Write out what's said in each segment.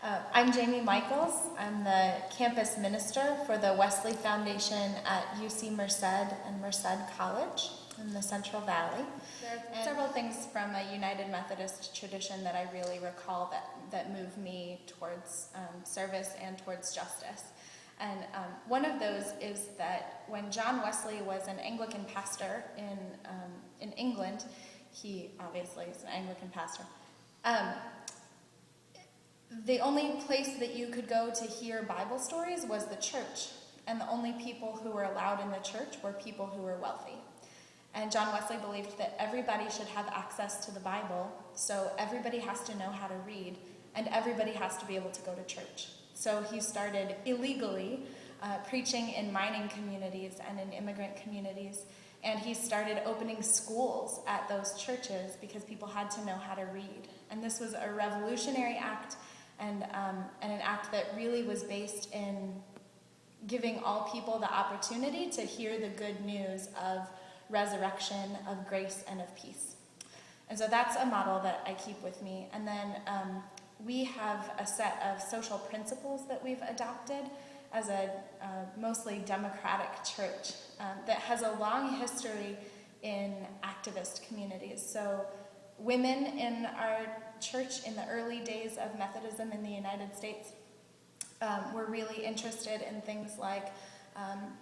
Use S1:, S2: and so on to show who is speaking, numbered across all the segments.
S1: I'm Jamie Michaels. I'm the campus minister for the Wesley Foundation at UC Merced and Merced College in the Central Valley. There are several things from a United Methodist tradition that I really recall that move me towards service and towards justice. And one of those is that when John Wesley was an Anglican pastor in England, he obviously is an Anglican pastor, the only place that you could go to hear Bible stories was the church, and the only people who were allowed in the church were people who were wealthy. And John Wesley believed that everybody should have access to the Bible, so everybody has to know how to read, and everybody has to be able to go to church. So he started illegally preaching in mining communities and in immigrant communities, and he started opening schools at those churches because people had to know how to read. And this was a revolutionary act, and an act that really was based in giving all people the opportunity to hear the good news of resurrection, of grace, and of peace. And so that's a model that I keep with me. And then we have a set of social principles that we've adopted as a mostly democratic church that has a long history in activist communities. So women in our church in the early days of Methodism in the United States were really interested in things like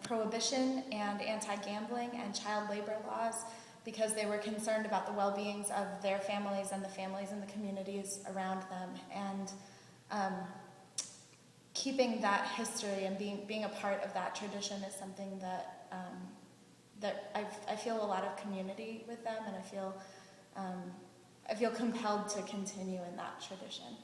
S1: prohibition and anti-gambling and child labor laws because they were concerned about the well-beings of their families and the families in the communities around them. And keeping that history and being a part of that tradition is something that I feel a lot of community with them, and I feel compelled to continue in that tradition.